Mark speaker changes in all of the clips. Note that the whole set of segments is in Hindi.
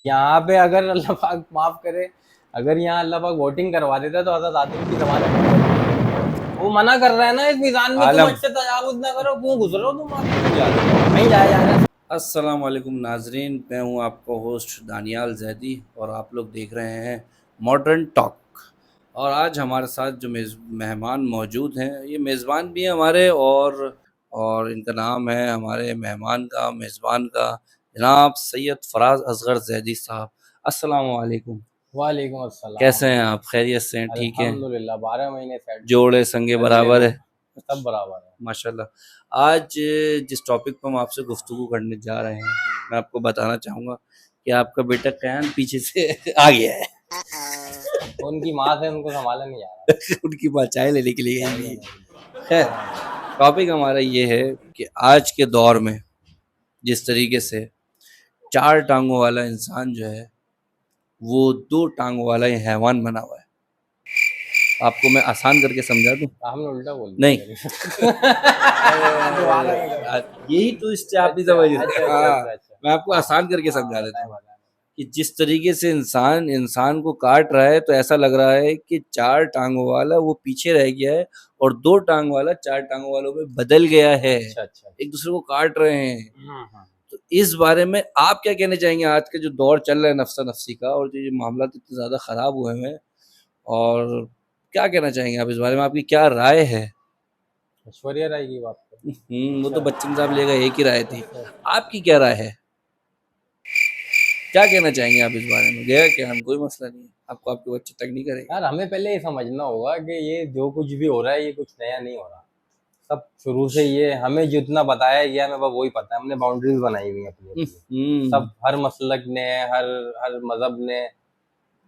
Speaker 1: यहाँ पे अगर अल्लाह पाक माफ करे, अगर यहाँ अल्लाह पाक वोटिंग करवा देता तो हज़रत आदम की जमानत। वो मना कर रहा है ना इस मीज़ान में, तुम
Speaker 2: आलम
Speaker 1: मुझसे तजावुज़ ना करो, क्यों घुस रहे हो तुम आगे? नहीं जाया जा रहा है।
Speaker 2: अस्सलाम वालेकुम नाजरीन, मैं हूं आपका होस्ट दानियाल जैदी और आप लोग देख रहे हैं मॉडर्न टॉक। और आज हमारे साथ जो मेहमान मौजूद हैं, ये मेज़बान भी हैं हमारे, और इनका नाम है हमारे मेहमान का, मेज़बान का, जनाब सैयद फराज असगर जैदी साहब। अस्सलाम वालेकुम।
Speaker 1: वालेकुम अस्सलाम।
Speaker 2: कैसे हैं आप? खैरियत से हैं? ठीक हैं?
Speaker 1: अल्हम्दुलिल्लाह 12 महीने सेट
Speaker 2: जोड़े संगे
Speaker 1: अगले
Speaker 2: बराबर है।
Speaker 1: रोज सब बराबर है।
Speaker 2: माशाल्लाह। आज जिस टॉपिक पर हम आपसे गुफ्तगू करने जा रहे हैं, मैं आपको बताना चाहूँगा कि आपका बेटा कयान पीछे से आ गया है।
Speaker 1: उनकी माँ से उनको संभाला नहीं जा रहा।
Speaker 2: उनकी माँ चाय लेने के लिए गई
Speaker 1: चाय
Speaker 2: हुई
Speaker 1: लेने के लिए।
Speaker 2: है। खैर, टॉपिक हमारा ये है कि आज के दौर में जिस तरीके से चार टांगों वाला इंसान जो है, वो दो टांगों वाला ही हैवान बना हुआ है। आपको मैं आसान करके समझा दूँ?
Speaker 1: हमने उल्टा बोल
Speaker 2: नहीं।
Speaker 1: दिया। दोबारा नहीं करना।
Speaker 2: यही ट्विस्ट है, आप भी
Speaker 1: अच्छा
Speaker 2: समझ
Speaker 1: अच्छा
Speaker 2: रहे हैं।
Speaker 1: अच्छा अच्छा
Speaker 2: हाँ,
Speaker 1: अच्छा।
Speaker 2: मैं आपको
Speaker 1: हाँ
Speaker 2: आसान करके
Speaker 1: हाँ
Speaker 2: समझा देता
Speaker 1: बताएं
Speaker 2: हूँ
Speaker 1: बताएं।
Speaker 2: कि जिस तरीके से इंसान इंसान को काट रहा है, तो ऐसा लग रहा है कि चार टांगों वाला वो पीछे रह गया है और दो टांग वाला चार टांगों वालों में बदल गया है,
Speaker 1: अच्छा अच्छा।
Speaker 2: एक दूसरे को काट रहे हैं।
Speaker 1: हाँ।
Speaker 2: तो इस बारे में आप क्या कहना चाहेंगे? आज का जो दौर चल रहा है नफ्सा नफसी का, और जो ये मामला इतने ज़्यादा ख़राब हुए हैं, और क्या कहना चाहेंगे आप इस बारे में? आपकी क्या राय है?
Speaker 1: ऐश्वर्या राय की बात करें।
Speaker 2: वो तो
Speaker 1: अच्छा
Speaker 2: बच्चन साहब लेगा एक ही राय थी।
Speaker 1: अच्छा।
Speaker 2: आपकी क्या राय है? क्या कहना चाहेंगे आप इस बारे में? गया क्या हम, कोई मसला नहीं है, आपको आपके बच्चे तंग नहीं करेंगे।
Speaker 1: यार हमें पहले ये समझना होगा कि ये जो कुछ भी हो रहा है ये कुछ नया नहीं हो रहा। सब शुरू से ये हमें जितना बताया गया हमें बस वही पता है। हमने बाउंड्रीज बनाई हुई है अपनी अपनी। सब हर मसलक ने, हर हर मजहब ने,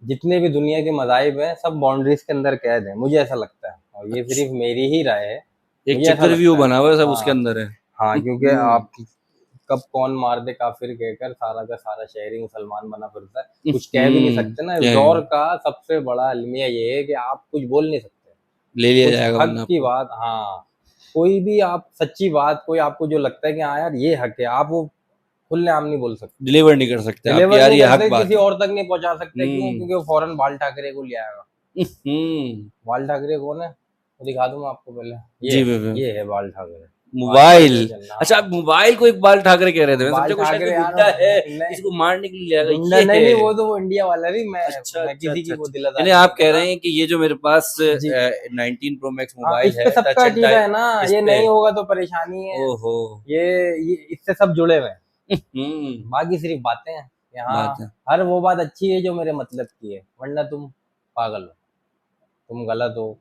Speaker 1: जितने भी दुनिया के मज़ाहिब हैं सब बाउंड्रीज के अंदर कैद हैं, मुझे ऐसा लगता है। और ये
Speaker 2: अच्छा,
Speaker 1: सिर्फ मेरी ही राय है,
Speaker 2: एक
Speaker 1: मुझे ऐसा
Speaker 2: चक्रव्यूह
Speaker 1: लगता है।
Speaker 2: बना हुआ है, सब उसके
Speaker 1: हाँ
Speaker 2: अंदर है।
Speaker 1: हाँ, क्योंकि आप कब कौन मार दे काफिर कहकर सारा का सारा शहरी मुसलमान बना फिरता है। कुछ कह भी नहीं सकते ना। इस दौर का सबसे बड़ा अलमिया ये है कि आप कुछ बोल नहीं सकते।
Speaker 2: ले लिया
Speaker 1: कुछ
Speaker 2: जाएगा
Speaker 1: हक
Speaker 2: वरना
Speaker 1: की
Speaker 2: आपको।
Speaker 1: बात, हाँ, कोई भी आप सच्ची बात, कोई आपको जो लगता है कि हाँ यार ये हक है, आप वो खुलेआम नहीं बोल सकते।
Speaker 2: डिलीवर नहीं कर सकते आपकी,
Speaker 1: डिलीवर
Speaker 2: यार
Speaker 1: नहीं
Speaker 2: ये हक
Speaker 1: करते,
Speaker 2: बात
Speaker 1: किसी
Speaker 2: है।
Speaker 1: और तक नहीं पहुंचा सकते। क्यों?
Speaker 2: हम्म।
Speaker 1: क्योंकि वो फौरन बाल ठाकरे को ले आएगा।
Speaker 2: हम्म।
Speaker 1: बाल ठाकरे कौन है वो दिखा दूंगा आपको पहले।
Speaker 2: जी
Speaker 1: ये
Speaker 2: भैया।
Speaker 1: ये है बाल ठाकरे। बाल
Speaker 2: मोबाइल।
Speaker 1: ठाकरे चलना,
Speaker 2: अच्छा,
Speaker 1: हाँ।
Speaker 2: आप मोबाइल को इकबाल ठाकरे कह रहे थे, मैं
Speaker 1: बाल
Speaker 2: समझा कोई शायद
Speaker 1: ठाकरे
Speaker 2: कोई
Speaker 1: यार
Speaker 2: गुंडा है,
Speaker 1: नहीं,
Speaker 2: किसी को मारने के लिए ले आएगा,
Speaker 1: गुंडा
Speaker 2: ये
Speaker 1: नहीं
Speaker 2: है।
Speaker 1: नहीं, वो इंडिया वाला भी।
Speaker 2: अच्छा
Speaker 1: मैं
Speaker 2: अच्छा
Speaker 1: किसी
Speaker 2: अच्छा
Speaker 1: की वो
Speaker 2: अच्छा, यानी
Speaker 1: दिलासानी नहीं
Speaker 2: आप
Speaker 1: कर
Speaker 2: कह
Speaker 1: रहा।
Speaker 2: रहे हैं कि ये जो मेरे पास
Speaker 1: जी
Speaker 2: 19 प्रो मैक्स
Speaker 1: हाँ,
Speaker 2: मोबाइल
Speaker 1: इस
Speaker 2: है,
Speaker 1: पे
Speaker 2: टच
Speaker 1: सबका
Speaker 2: एंड
Speaker 1: अकीदा
Speaker 2: डाई,
Speaker 1: है ना।
Speaker 2: इस
Speaker 1: ये
Speaker 2: पे।
Speaker 1: नहीं होगा तो परेशानी है।
Speaker 2: ओहो।
Speaker 1: ये इससे सब जुड़े हुए हैं।
Speaker 2: हम्म।
Speaker 1: बाकी सिर्फ बातें हैं कि हाँ,
Speaker 2: बात है।
Speaker 1: हर वो बात अच्छी है जो मेरे मतलब की है, वरना तुम पागल हो, तुम गलत हो,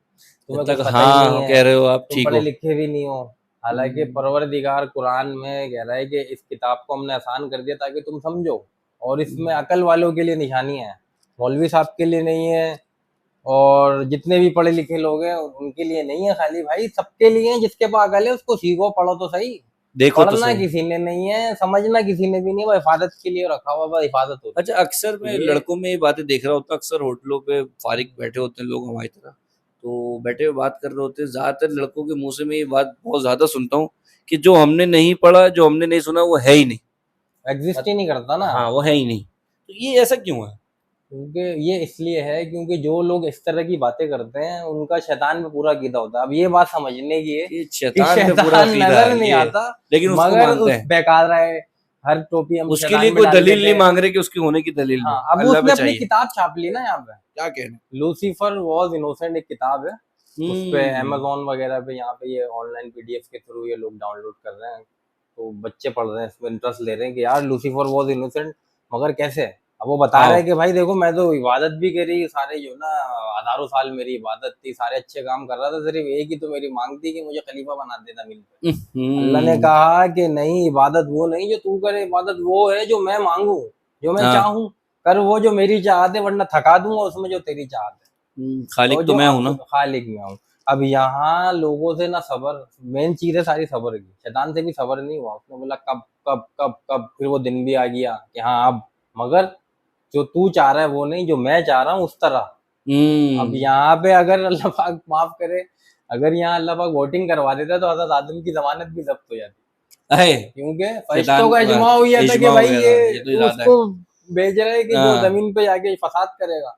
Speaker 2: जब
Speaker 1: तुम्हें कुछ
Speaker 2: तक
Speaker 1: पता ही नहीं
Speaker 2: हाँ
Speaker 1: है,
Speaker 2: कह रहे हो आप
Speaker 1: तुम
Speaker 2: ठीक
Speaker 1: पढ़े
Speaker 2: हो।
Speaker 1: लिखे भी नहीं हो। हालांकि
Speaker 2: हम्म।
Speaker 1: परवरदिगार कुरान में कह रहा है कि इस किताब को हमने आसान कर दिया ताकि तुम समझो, और इसमें
Speaker 2: हम्म।
Speaker 1: अकल वालों के लिए निशानियां हैं। मौलवी साहब के लिए नहीं है, और जितने भी पढ़े लिखे लोग हैं उनके लिए नहीं है खाली, भाई सबके लिए है। जिसके पास अकल है उसको सीखो, पढ़ो तो सही।
Speaker 2: देखो तो
Speaker 1: पढ़ना
Speaker 2: सही।
Speaker 1: किसी ने नहीं है, समझना किसी ने भी नहीं, वो हिफाजत के लिए रखा हुआ, बस हिफाजत होती
Speaker 2: अच्छा,
Speaker 1: है।
Speaker 2: अक्सर
Speaker 1: तो
Speaker 2: मैं
Speaker 1: ये
Speaker 2: लड़कों में ये बातें देख रहा होता, अक्सर होटलों पे फारिग बैठे होते हैं लोग हमारी तरह, तो बैठे हुए बात कर रहे होते हैं, ज्यादातर लड़कों के मुंह से मैं ये बात बहुत ज्यादा सुनता हूँ कि जो हमने नहीं पढ़ा, जो हमने नहीं सुना, वो है ही नहीं।
Speaker 1: एग्जिस्ट ही नहीं करता ना।
Speaker 2: हाँ, वो है ही नहीं। तो ये ऐसा क्यों है?
Speaker 1: क्योंकि ये इसलिए है क्योंकि जो लोग इस तरह की बातें करते हैं उनका शैतान पे पूरा कीदा होता है। अब ये बात समझने की है
Speaker 2: ये
Speaker 1: कि
Speaker 2: शैतान पे पूरा
Speaker 1: शैतान
Speaker 2: अकीदा
Speaker 1: नजर
Speaker 2: है
Speaker 1: नहीं
Speaker 2: ये,
Speaker 1: आता,
Speaker 2: लेकिन उसको
Speaker 1: मगर
Speaker 2: मानते
Speaker 1: उस
Speaker 2: हैं।
Speaker 1: बेकार है। हर टोपी हम
Speaker 2: उसके लिए
Speaker 1: शैतान पे
Speaker 2: कोई
Speaker 1: डाल
Speaker 2: दलील
Speaker 1: देते
Speaker 2: नहीं
Speaker 1: हैं।
Speaker 2: मांग रहे कि उसके होने की दलील
Speaker 1: हाँ,
Speaker 2: दो,
Speaker 1: अब
Speaker 2: अल्लाह
Speaker 1: उसने अपनी
Speaker 2: बचाइए।
Speaker 1: किताब छाप ली ना यहाँ पे।
Speaker 2: क्या कहना।
Speaker 1: लूसीफर वॉज इनोसेंट एक किताब है। उस पे
Speaker 2: हम्म।
Speaker 1: अमेजोन वगैरह पे यहाँ पे ये ऑनलाइन पीडीएफ के थ्रू ये लोग डाउनलोड कर रहे हैं। तो बच्चे पढ़ रहे हैं, इसमें इंटरेस्ट ले रहे हैं कि यार लूसीफर वॉज इनोसेंट, मगर कैसे? अब वो बता रहे
Speaker 2: आओ।
Speaker 1: हैं कि भाई देखो, मैं तो इबादत भी करी सारे, जो ना हजारों साल मेरी इबादत थी, सारे अच्छे काम कर रहा था, सिर्फ एक ही तो मेरी मांग थी कि मुझे खलीफा बना देना मिल पे। अल्लाह ने
Speaker 2: हम्म।
Speaker 1: कहा कि नहीं, इबादत वो नहीं जो तू करे, इबादत वो है जो मैं मांगू, जो मैं
Speaker 2: हाँ।
Speaker 1: चाहूँ। कर वो जो मेरी चाहत है, वरना थका दूंगा उसमें जो तेरी चाहत है। और
Speaker 2: खालिक तो
Speaker 1: जो
Speaker 2: मैं हूं ना।
Speaker 1: खालिक में हूँ। अब यहाँ लोगों से ना सबर, मेन चीज है सारी सबर की। शैतान से भी सबर नहीं हुआ, उसने बोला कब कब कब कब, फिर वो दिन भी आ गया कि हाँ अब, मगर जो तू चाह रहा है वो नहीं, जो मैं चाह रहा हूँ उस तरह। अब
Speaker 2: हम्म।
Speaker 1: यहाँ पे अगर अल्लाह पाक माफ करे, अगर यहाँ अल्लाह पाक वोटिंग करवा देता तो हज़रत आदम की जमानत भी जब्त हो जाती।
Speaker 2: है।
Speaker 1: क्योंकि फरिश्तों
Speaker 2: शैतान
Speaker 1: का इजमा हो गया था कि
Speaker 2: इजमा हो
Speaker 1: भाई
Speaker 2: गया
Speaker 1: ये
Speaker 2: था, ये तो इरादा
Speaker 1: उसको
Speaker 2: है।
Speaker 1: भेज रहे हैं कि जो
Speaker 2: हाँ।
Speaker 1: जमीन पे जाके फसाद करेगा।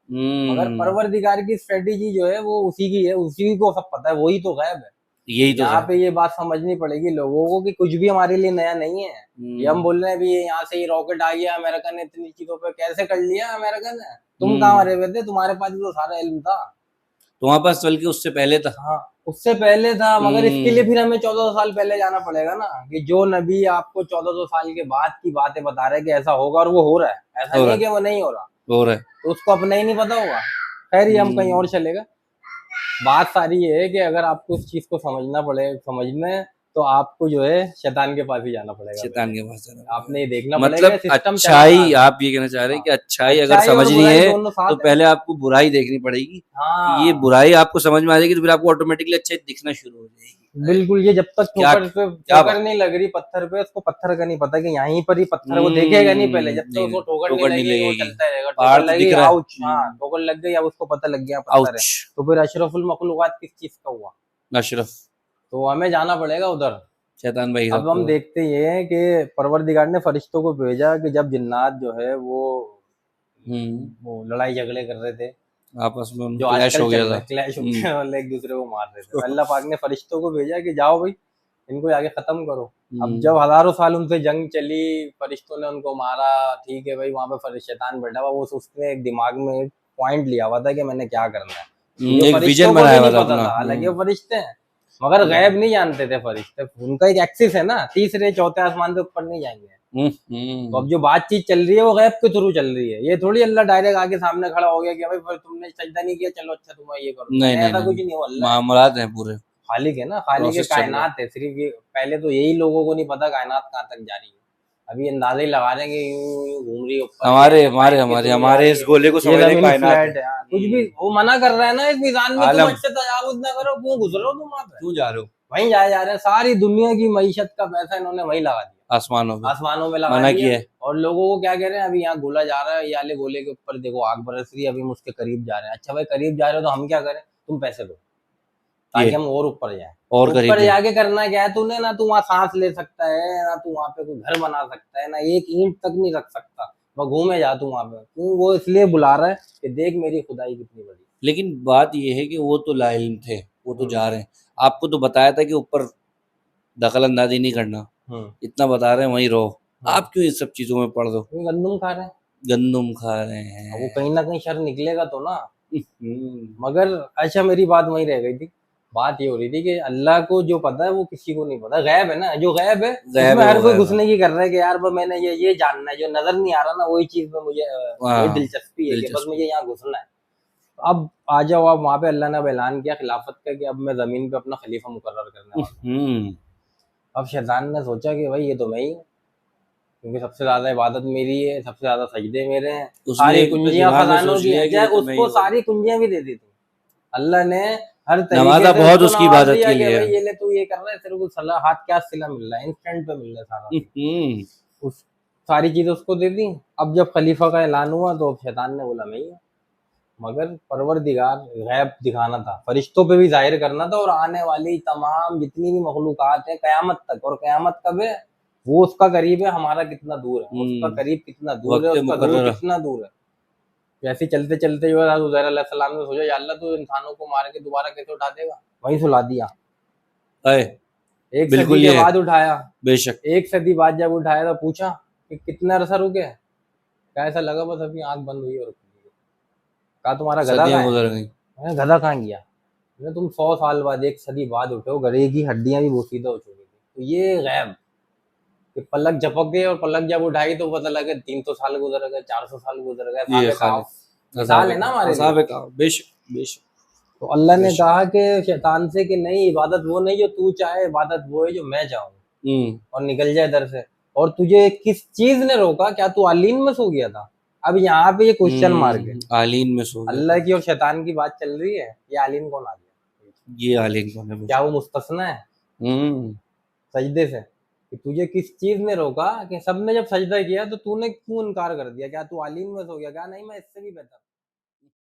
Speaker 1: मगर परवरदिगार की स्ट्रेटेजी जो है वो उसी की है, उसी को सब पता है, वही तो गायब है।
Speaker 2: यही तो
Speaker 1: यहाँ
Speaker 2: है।
Speaker 1: पे ये बात समझनी पड़ेगी लोगों को कि कुछ भी हमारे लिए नया नहीं है। ये हम बोल रहे हैं अभी यहाँ से ही रॉकेट आ गया, अमेरिका ने इतनी चीजों पे कैसे कर लिया अमेरिका ने, तुम कहाँ मरे हुए थे, तुम्हारे पास तो सारा इल्म था।
Speaker 2: तुम्हारे पास बल्कि उससे पहले था।
Speaker 1: हाँ, उससे पहले था, मगर इसके लिए फिर हमें 1400 साल पहले जाना पड़ेगा ना, कि जो नबी आपको 1400 साल के बाद की बातें बता रहे हैं कि ऐसा होगा, और वो हो रहा है, ऐसा नहीं है कि वो नहीं हो रहा,
Speaker 2: हो रहा है।
Speaker 1: तो उसको अपना ही नहीं पता होगा। खैर ये हम कहीं और चलेगा। बात सारी ये है कि अगर आपको इस चीज को समझना है तो आपको जो है शैतान के पास ही जाना पड़ेगा।
Speaker 2: शैतान के पास जाना पड़ेगा।
Speaker 1: आपने ये देखना
Speaker 2: मतलब
Speaker 1: पड़ेगा सिस्टम चल
Speaker 2: अच्छाई,
Speaker 1: रहा है।
Speaker 2: आप ये कहना चाह रहे हैं कि अच्छाई अगर
Speaker 1: अच्छाई और
Speaker 2: समझनी
Speaker 1: बुराई
Speaker 2: है
Speaker 1: दोनों साथ
Speaker 2: तो
Speaker 1: है।
Speaker 2: पहले आपको बुराई देखनी पड़ेगी।
Speaker 1: हाँ,
Speaker 2: ये बुराई आपको समझ में आ जाएगी तो फिर आपको ऑटोमेटिकली अच्छाई दिखना शुरू हो जाएगी।
Speaker 1: बिल्कुल। ये जब तक
Speaker 2: क्या
Speaker 1: ठोकर नहीं लग रही पत्थर पे, उसको पत्थर का नहीं पता कि यहीं पर ही पत्थर, वो देखेगा नहीं पहले, जब तक
Speaker 2: नहीं,
Speaker 1: उसको ठोकर
Speaker 2: ठोकर
Speaker 1: नहीं
Speaker 2: नहीं
Speaker 1: लगेगी वो
Speaker 2: लगेगी।
Speaker 1: चलता रहेगा।
Speaker 2: पहाड़
Speaker 1: ठोकर
Speaker 2: तो
Speaker 1: लगी,
Speaker 2: दिख रहा है।
Speaker 1: आउच, हाँ ठोकर लग गई, अब उसको पता लग गया पत्थर है,
Speaker 2: आउच।
Speaker 1: तो फिर अशरफुल मखलूकात किस चीज का हुआ?
Speaker 2: अशरफ
Speaker 1: तो हमें जाना पड़ेगा उधर।
Speaker 2: शैतान भाई
Speaker 1: अब
Speaker 2: साहब
Speaker 1: हम
Speaker 2: को।
Speaker 1: देखते ये हैं कि परवरदिगार ने फरिश्तों को भेजा कि जब जिन्नात जो है वो लड़ाई झगड़े कर रहे थे,
Speaker 2: आपस में
Speaker 1: जो
Speaker 2: क्लैश
Speaker 1: आजकल
Speaker 2: हो
Speaker 1: चल
Speaker 2: गया
Speaker 1: रहा
Speaker 2: था।
Speaker 1: है, क्लैश हो गया, मतलब एक दूसरे को मार रहे थे, तो अल्लाह पाक ने फरिश्तों को भेजा कि जाओ भाई इनको जाके खत्म करो। अब जब हजारों साल उनसे जंग चली, फरिश्तों ने उनको मारा, ठीक है भाई, वहां पे शैतान बैठा हुआ, वो उसने एक दिमाग में एक पॉइंट लिया हुआ था कि मैंने क्या करना है। जो
Speaker 2: एक
Speaker 1: फरिश्तों
Speaker 2: विजन
Speaker 1: को भी
Speaker 2: बनाया हुआ
Speaker 1: नहीं
Speaker 2: था
Speaker 1: पता
Speaker 2: अपना।
Speaker 1: था, हालांकि वो फरिश्ते हैं, मगर गैब नहीं जानते थे फरिश्ते, उनका एक एक्सिस है ना, तीसरे चौथे आसमान से ऊपर नहीं जाएंगे। तो अब जो बातचीत चल रही है वो गैब के थ्रू चल रही है, ये थोड़ी अल्लाह डायरेक्ट आके सामने खड़ा हो गया कि भाई तुमने सजदा नहीं किया, चलो अच्छा तुम्हारा ये करो,
Speaker 2: नहीं नहीं
Speaker 1: ऐसा कुछ
Speaker 2: नहीं,
Speaker 1: नहीं हो। अल्लाह
Speaker 2: मामलात हैं पूरे।
Speaker 1: खालिक है ना, खालिक
Speaker 2: प्रोसेस चल रहा है।
Speaker 1: कायनात है सिर्फ। ये पहले तो यही लोगों को नहीं पता कायनात कहाँ तक जा रही है, अभी अंदाजा ही लगा रहे हैं कि यूं यूं घूम रही है ऊपर,
Speaker 2: हमारे
Speaker 1: ये
Speaker 2: हमारे
Speaker 1: टाइम के
Speaker 2: हमारे
Speaker 1: थ्रू जा
Speaker 2: हमारे
Speaker 1: रही
Speaker 2: इस
Speaker 1: है,
Speaker 2: गोले को
Speaker 1: ये
Speaker 2: समझने
Speaker 1: जमीन
Speaker 2: कायनात है।
Speaker 1: फ्लैट है। हाँ, कुछ भी वो मना कर रहा है ना इस मिजान में, तुम
Speaker 2: आलम
Speaker 1: अच्छे तजावुज ना करो, क्यों घुस रहे हो तुम वहां पे?
Speaker 2: क्यों जा रहे हो
Speaker 1: वहीं जाए जा रहे हैं, सारी दुनिया की मईशत का पैसा इन्होंने वहीं लगा दिया,
Speaker 2: आसमानों पे?
Speaker 1: आसमानों में लगा
Speaker 2: मना
Speaker 1: दिया।
Speaker 2: किया है।
Speaker 1: और लोगों को क्या कह रहे हैं, अभी यहाँ गोला जा रहा है, ये वाले गोले के ऊपर देखो आग बरस रही है, अभी हम उसके करीब जा रहे हैं। अच्छा भाई करीब जा रहे हो तो हम क्या करें, तुम पैसे दो ताकि
Speaker 2: ये
Speaker 1: हम और ऊपर जाए।
Speaker 2: और करीब
Speaker 1: ऊपर
Speaker 2: जाए।
Speaker 1: जाके करना क्या है तूने, ना तू वहां सांस ले सकता है, ना तू वहां पे कोई घर बना सकता है, ना एक ईंट तक नहीं रख सकता, वह घूमे जा तू वहां पे, क्यों? वो इसलिए बुला रहा है कि देख मेरी खुदाई कितनी बड़ी।
Speaker 2: लेकिन बात ये है कि वो तो लाइल्म थे, वो तो जा रहे हैं। आपको तो बताया था कि ऊपर दखल अंदाजी नहीं करना, इतना बता रहे हैं वहीं रहो। आप क्यों इस सब चीजों में पड़ दो?
Speaker 1: क्यों? गंदुम खा रहे हैं,
Speaker 2: गंदुम खा रहे
Speaker 1: अब वो
Speaker 2: हैं।
Speaker 1: कहीं ना कहीं शर निकलेगा तो ना। मगर अच्छा मेरी बात वहीं रह गई थी, बात ये हो रही थी कि अल्लाह को जो पता है वो किसी को नहीं पता, गैब है ना, जो गैब है
Speaker 2: गैब
Speaker 1: उसमें
Speaker 2: है,
Speaker 1: हर
Speaker 2: वो
Speaker 1: कोई
Speaker 2: गैब है।
Speaker 1: घुसने की कर रहा है कि यार बस मैंने ये जानना है, जो नजर नहीं आ रहा ना वही चीज में मुझे वही
Speaker 2: हाँ,
Speaker 1: दिलचस्पी है कि बस
Speaker 2: दिलचस्पी।
Speaker 1: मुझे यहाँ घुसना है। अब आ जाओ, अब वहां पे अल्लाह ने अब ऐलान किया खिलाफत का कि अब मैं जमीन पे अपना खलीफा मुकर्रर करने वाला हूँ। अब शैतान ने सोचा कि भाई ये तो मैं ही हूँ, क्योंकि सबसे ज्यादा इबादत मेरी है, सबसे ज्यादा सजदे मेरे हैं,
Speaker 2: उसने
Speaker 1: सारी
Speaker 2: अपने
Speaker 1: कुंजियां
Speaker 2: दिमाग में
Speaker 1: खजानों
Speaker 2: सोच
Speaker 1: की
Speaker 2: लिया
Speaker 1: हैं,
Speaker 2: कि
Speaker 1: चाहे
Speaker 2: ये तो मैं ही
Speaker 1: उसको
Speaker 2: हूँ।
Speaker 1: सारी कुंजियां भी दे दी थी। अल्लाह ने हर तरीके
Speaker 2: नवाजा
Speaker 1: से
Speaker 2: बहुत
Speaker 1: उसको
Speaker 2: उसकी
Speaker 1: नवाज
Speaker 2: इबादत
Speaker 1: दिया
Speaker 2: के
Speaker 1: कि
Speaker 2: लिए।
Speaker 1: भाई ये ले तू ये कर रहा है, तेरे को सलाह हाथ क्या सिला मिल रहा है, इंस्टेंट पे मिल रहा है सारा चीज। उस सारी चीजें उसको दे दी। अब जब खलीफा का ऐलान हुआ तो शैतान ने बोला मैं ही हूँ। मगर परवरदिगार गैब दिखाना था, फरिश्तों पे भी जाहिर करना था, और आने वाली तमाम जितनी भी मखलूकात है कयामत तक, और कयामत कब है वो उसका करीब है, हमारा कितना दूर है, उसका करीब कितना दूर है,
Speaker 2: वक्त
Speaker 1: उसका दूर
Speaker 2: मुकर्रर।
Speaker 1: कितना दूर है। वैसे चलते चलते जो है उज़ैर अलैहिस्सलाम ने सोचा या अल्लाह तू इंसानों को मार के दोबारा कैसे उठा देगा, वहीं सुला दिया।
Speaker 2: है
Speaker 1: एक सदी
Speaker 2: बिल्कुल
Speaker 1: के
Speaker 2: ये है,
Speaker 1: बाद उठाया,
Speaker 2: बेशक।
Speaker 1: एक सदी बाद जब उठाया तो पूछा कि कितना अरसा रुके, क्या ऐसा लगा बस अभी आंख बंद हुई और खुली है। कहा तुम्हारा गधा
Speaker 2: सदियां
Speaker 1: कहाँ है?
Speaker 2: गुजर गई।
Speaker 1: मैंने गधा कहाँ गया? मैंने तुम 100 साल बाद एक सदी बाद उठे हो, गधे की हड्डियां भी बोसीदा हो चुकी थी। तो ये गैब कि पलक झपक गई और पलक जब उठाई तो पता लगे 300 साल गुजर गए, 400 साल गुजर गए,
Speaker 2: ये
Speaker 1: साबिक़
Speaker 2: खाली
Speaker 1: मिसाल है ना हमारे लिए।
Speaker 2: असाबे का बेशक बेशक।
Speaker 1: तो अल्लाह ने
Speaker 2: बेशक।
Speaker 1: कहा कि शैतान से कि नहीं, इबादत वो नहीं जो तू चाहे, इबादत वो है जो मैं चाहूँ, और निकल जाए इधर से। और तुझे किस चीज ने रोका? क्या तू आलीन में सो गया था? अब यहाँ पे ये क्वेश्चन मार्क है,
Speaker 2: आलीन में सो गया
Speaker 1: अल्लाह
Speaker 2: था।
Speaker 1: की और शैतान की बात चल रही है, ये आलीन कौन आ गया?
Speaker 2: ये आलीन कौन है?
Speaker 1: क्या वो मुस्तस्ना है सजदे से? कि तुझे किस चीज ने रोका कि सबने जब सजदा किया तो तूने क्यों इनकार कर दिया? क्या तू आलीन में सो गया? क्या नहीं, मैं इससे भी बेहतर